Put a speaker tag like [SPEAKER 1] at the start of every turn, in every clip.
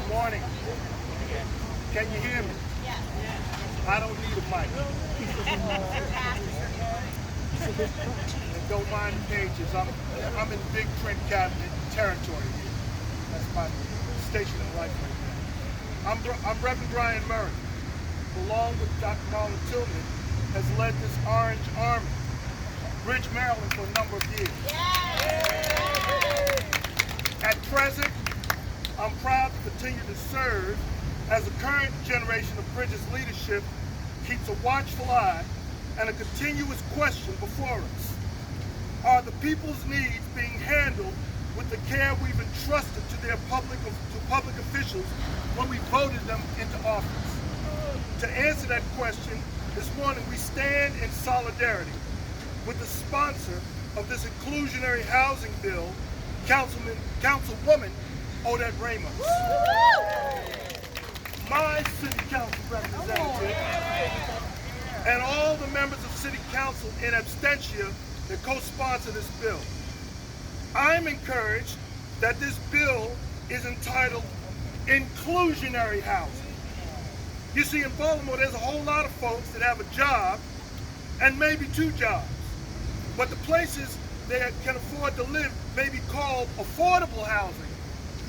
[SPEAKER 1] Morning. Can you hear me?
[SPEAKER 2] Yes.
[SPEAKER 1] I don't need a mic. And don't mind the pages. I'm in big print cabinet territory here. That's my station in life right there. I'm Reverend Brian Murray, who along with Dr. Marlon Tillman has led this Orange Army, Bridge, Maryland for a number of years. At present, I'm proud to continue to serve as the current generation of Bridge's leadership keeps a watchful eye and a continuous question before us. Are the people's needs being handled with the care we've entrusted to their public officials when we voted them into office? To answer that question, this morning we stand in solidarity with the sponsor of this Inclusionary Housing Bill, Councilwoman Odette Ramos. My City Council representative and all the members of City Council in absentia that co-sponsor this bill. I'm encouraged that this bill is entitled Inclusionary Housing. You see, in Baltimore, there's a whole lot of folks that have a job and maybe two jobs. But the places they can afford to live may be called affordable housing.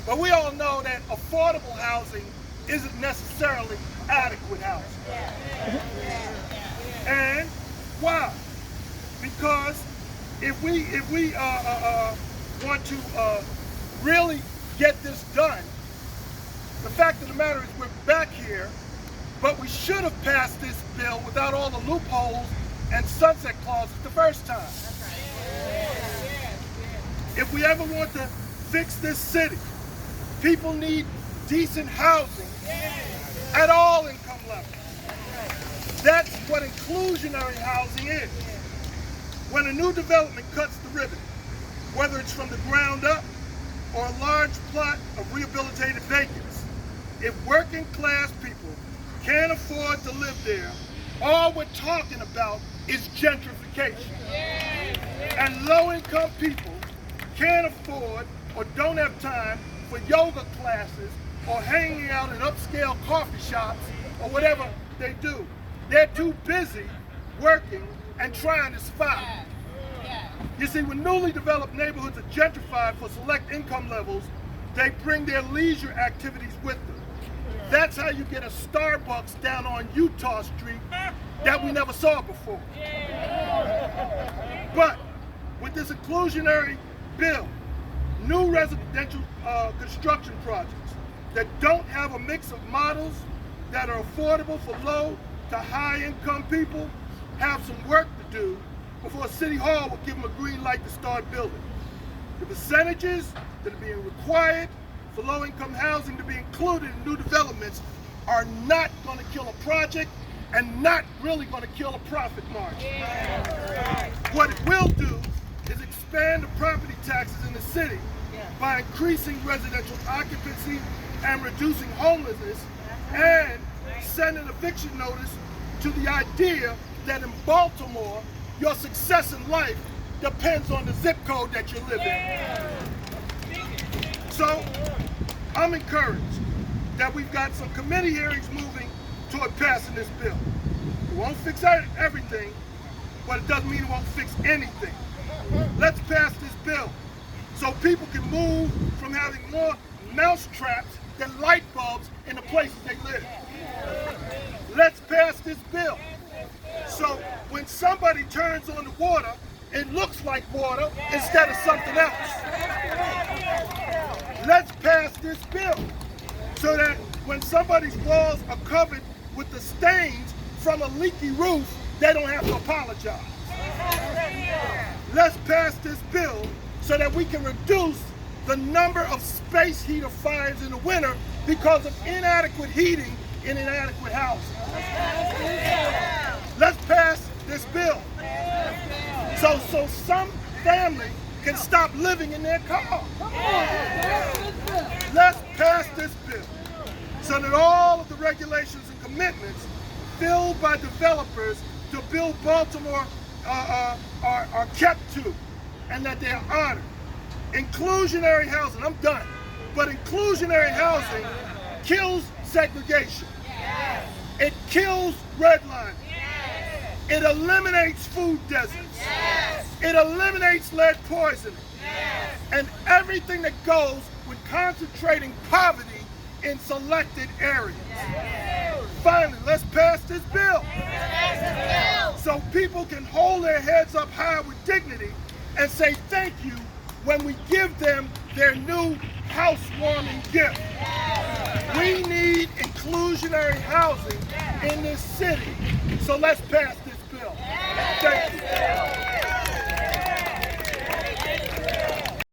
[SPEAKER 1] But we all know that affordable housing isn't necessarily adequate housing. And why? Because if we want to really get this done, the fact of the matter is we're back here, but we should have passed this bill without all the loopholes and sunset clauses the first time. If we ever want to fix this city, people need decent housing at all income levels. That's what inclusionary housing is. When a new development cuts the ribbon, whether it's from the ground up or a large plot of rehabilitated vacants, if working class people can't afford to live there, all we're talking about is gentrification. And low-income people can't afford or don't have time for yoga classes or hanging out in upscale coffee shops or whatever they do. They're too busy working and trying to survive. You see, when newly developed neighborhoods are gentrified for select income levels, they bring their leisure activities with them. That's how you get a Starbucks down on Utah Street that we never saw before. But with this inclusionary bill, new residential construction projects that don't have a mix of models that are affordable for low to high income people have some work to do before City Hall will give them a green light to start building. The percentages that are being required for low income housing to be included in new developments are not going to kill a project and not really going to kill a profit margin. What it will do is expand the property taxes in the city by increasing residential occupancy and reducing homelessness and send an eviction notice to the idea that in Baltimore, your success in life depends on the zip code that you live in. So, I'm encouraged that we've got some committee hearings moving toward passing this bill. It won't fix everything, but it doesn't mean it won't fix anything. Let's pass this bill so people can move from having more mouse traps than light bulbs in the places they live. Let's pass this bill so when somebody turns on the water, it looks like water instead of something else. Let's pass this bill so that when somebody's walls are covered with the stains from a leaky roof, they don't have to apologize. Let's pass this bill so that we can reduce the number of space heater fires in the winter because of inadequate heating in inadequate housing. Let's pass this bill so some family can stop living in their car. Let's pass this bill so that all of the regulations and commitments filled by developers to build Baltimore are kept to and that they're honored. Inclusionary housing, I'm done, but inclusionary housing kills segregation. It kills redlining. It eliminates food deserts. It eliminates lead poisoning. And everything that goes with concentrating poverty in selected areas. Finally, let's pass this bill so people can hold their heads up high with dignity and say thank you when we give them their new housewarming gift. We need inclusionary housing in this city, so let's pass this bill. Thank you.